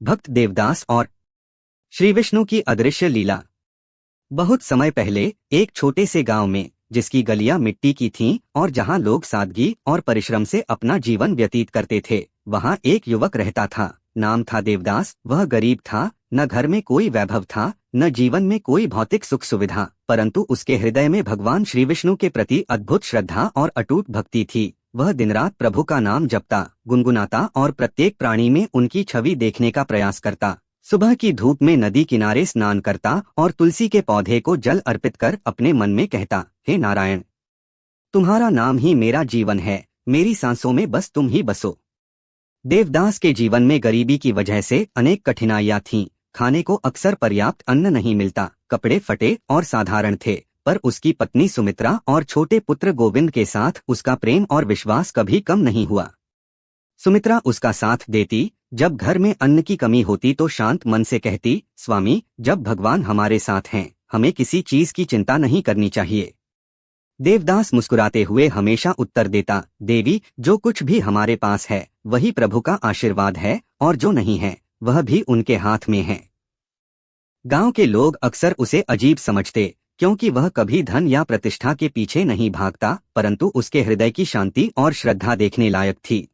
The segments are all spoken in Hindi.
भक्त देवदास और श्री विष्णु की अदृश्य लीला। बहुत समय पहले एक छोटे से गांव में, जिसकी गलियां मिट्टी की थीं और जहां लोग सादगी और परिश्रम से अपना जीवन व्यतीत करते थे, वहां एक युवक रहता था। नाम था देवदास। वह गरीब था, न घर में कोई वैभव था, न जीवन में कोई भौतिक सुख सुविधा, परंतु उसके हृदय में भगवान श्री विष्णु के प्रति अद्भुत श्रद्धा और अटूट भक्ति थी। वह दिन रात प्रभु का नाम जपता, गुनगुनाता और प्रत्येक प्राणी में उनकी छवि देखने का प्रयास करता। सुबह की धूप में नदी किनारे स्नान करता और तुलसी के पौधे को जल अर्पित कर अपने मन में कहता, हे नारायण, तुम्हारा नाम ही मेरा जीवन है, मेरी सांसों में बस तुम ही बसो। देवदास के जीवन में गरीबी की वजह से अनेक कठिनाइयां थीं। खाने को अक्सर पर्याप्त अन्न नहीं मिलता, कपड़े फटे और साधारण थे, पर उसकी पत्नी सुमित्रा और छोटे पुत्र गोविंद के साथ उसका प्रेम और विश्वास कभी कम नहीं हुआ। सुमित्रा उसका साथ देती। जब घर में अन्न की कमी होती तो शांत मन से कहती, स्वामी, जब भगवान हमारे साथ हैं, हमें किसी चीज की चिंता नहीं करनी चाहिए। देवदास मुस्कुराते हुए हमेशा उत्तर देता, देवी, जो कुछ भी हमारे पास है वही प्रभु का आशीर्वाद है, और जो नहीं है वह भी उनके हाथ में है। गांव के लोग अक्सर उसे अजीब समझते, क्योंकि वह कभी धन या प्रतिष्ठा के पीछे नहीं भागता, परंतु उसके हृदय की शांति और श्रद्धा देखने लायक थी।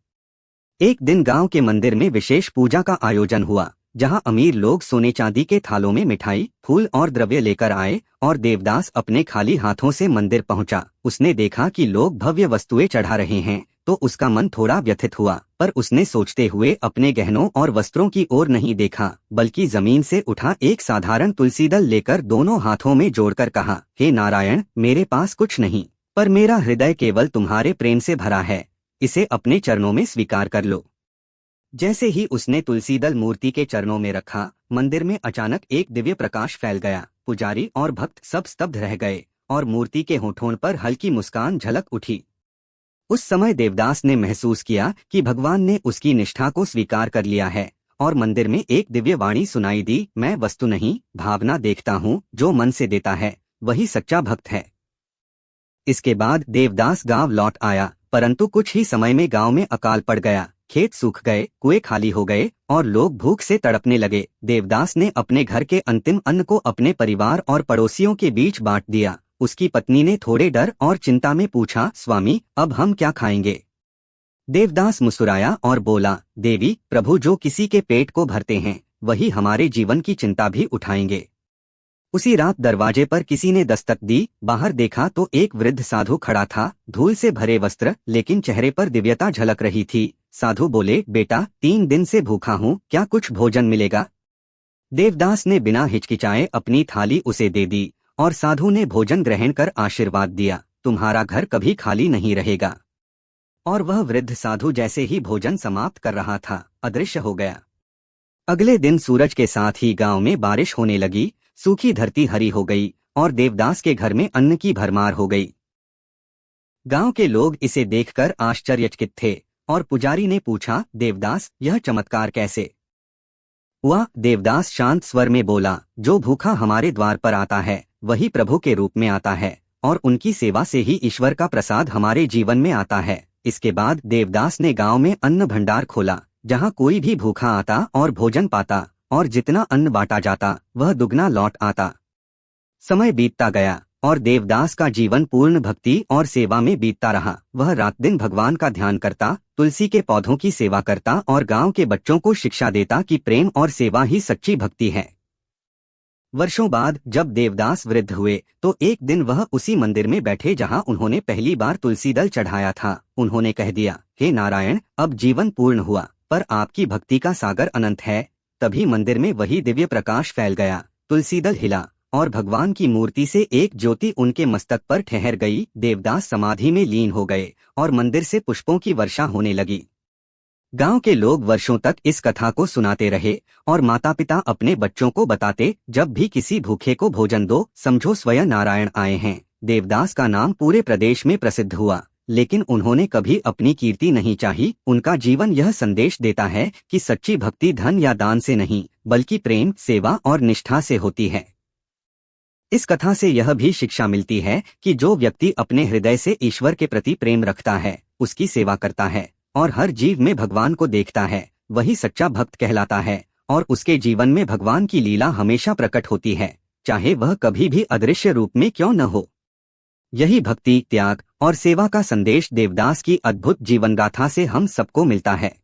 एक दिन गांव के मंदिर में विशेष पूजा का आयोजन हुआ, जहां अमीर लोग सोने चांदी के थालों में मिठाई, फूल और द्रव्य लेकर आए, और देवदास अपने खाली हाथों से मंदिर पहुंचा। उसने देखा कि लोग भव्य वस्तुएं चढ़ा रहे हैं, तो उसका मन थोड़ा व्यथित हुआ, पर उसने सोचते हुए अपने गहनों और वस्त्रों की ओर नहीं देखा, बल्कि जमीन से उठा एक साधारण तुलसी दल लेकर दोनों हाथों में जोड़कर कहा, हे नारायण, मेरे पास कुछ नहीं, पर मेरा हृदय केवल तुम्हारे प्रेम से भरा है, इसे अपने चरणों में स्वीकार कर लो। जैसे ही उसने तुलसी दल मूर्ति के चरणों में रखा, मंदिर में अचानक एक दिव्य प्रकाश फैल गया। पुजारी और भक्त सब स्तब्ध रह गए, और मूर्ति के होठों पर हल्की मुस्कान झलक उठी। उस समय देवदास ने महसूस किया कि भगवान ने उसकी निष्ठा को स्वीकार कर लिया है, और मंदिर में एक दिव्य वाणी सुनाई दी, मैं वस्तु नहीं, भावना देखता हूँ, जो मन से देता है वही सच्चा भक्त है। इसके बाद देवदास गांव लौट आया, परंतु कुछ ही समय में गांव में अकाल पड़ गया। खेत सूख गए, कुएं खाली हो गए, और लोग भूख से तड़पने लगे। देवदास ने अपने घर के अंतिम अन्न को अपने परिवार और पड़ोसियों के बीच बांट दिया। उसकी पत्नी ने थोड़े डर और चिंता में पूछा, स्वामी, अब हम क्या खाएंगे? देवदास मुस्कुराया और बोला, देवी, प्रभु जो किसी के पेट को भरते हैं वही हमारे जीवन की चिंता भी उठाएंगे। उसी रात दरवाजे पर किसी ने दस्तक दी। बाहर देखा तो एक वृद्ध साधु खड़ा था, धूल से भरे वस्त्र, लेकिन चेहरे पर दिव्यता झलक रही थी। साधु बोले, बेटा, 3 दिन से भूखा हूँ, क्या कुछ भोजन मिलेगा? देवदास ने बिना हिचकिचाए अपनी थाली उसे दे दी, और साधु ने भोजन ग्रहण कर आशीर्वाद दिया, तुम्हारा घर कभी खाली नहीं रहेगा। और वह वृद्ध साधु जैसे ही भोजन समाप्त कर रहा था, अदृश्य हो गया। अगले दिन सूरज के साथ ही गांव में बारिश होने लगी, सूखी धरती हरी हो गई, और देवदास के घर में अन्न की भरमार हो गई। गांव के लोग इसे देखकर आश्चर्यचकित थे, और पुजारी ने पूछा, देवदास, यह चमत्कार कैसे हुआ? देवदास शांत स्वर में बोला, जो भूखा हमारे द्वार पर आता है वही प्रभु के रूप में आता है, और उनकी सेवा से ही ईश्वर का प्रसाद हमारे जीवन में आता है। इसके बाद देवदास ने गांव में अन्न भंडार खोला, जहां कोई भी भूखा आता और भोजन पाता, और जितना अन्न बांटा जाता वह दुगना लौट आता। समय बीतता गया, और देवदास का जीवन पूर्ण भक्ति और सेवा में बीतता रहा। वह रात दिन भगवान का ध्यान करता, तुलसी के पौधों की सेवा करता, और गांव के बच्चों को शिक्षा देता कि प्रेम और सेवा ही सच्ची भक्ति है। वर्षों बाद जब देवदास वृद्ध हुए, तो एक दिन वह उसी मंदिर में बैठे जहां उन्होंने पहली बार तुलसी दल चढ़ाया था। उन्होंने कह दिया, हे नारायण, अब जीवन पूर्ण हुआ, पर आपकी भक्ति का सागर अनंत है। तभी मंदिर में वही दिव्य प्रकाश फैल गया, तुलसी दल हिला, और भगवान की मूर्ति से एक ज्योति उनके मस्तक पर ठहर गई। देवदास समाधि में लीन हो गए, और मंदिर से पुष्पों की वर्षा होने लगी। गांव के लोग वर्षों तक इस कथा को सुनाते रहे, और माता पिता अपने बच्चों को बताते, जब भी किसी भूखे को भोजन दो, समझो स्वयं नारायण आए हैं। देवदास का नाम पूरे प्रदेश में प्रसिद्ध हुआ, लेकिन उन्होंने कभी अपनी कीर्ति नहीं चाही। उनका जीवन यह संदेश देता है कि सच्ची भक्ति धन या दान से नहीं, बल्कि प्रेम, सेवा और निष्ठा से होती है। इस कथा से यह भी शिक्षा मिलती है कि जो व्यक्ति अपने हृदय से ईश्वर के प्रति प्रेम रखता है, उसकी सेवा करता है, और हर जीव में भगवान को देखता है, वही सच्चा भक्त कहलाता है। और उसके जीवन में भगवान की लीला हमेशा प्रकट होती है, चाहे वह कभी भी अदृश्य रूप में क्यों न हो। यही भक्ति, त्याग और सेवा का संदेश देवदास की अद्भुत जीवनगाथा से हम सबको मिलता है।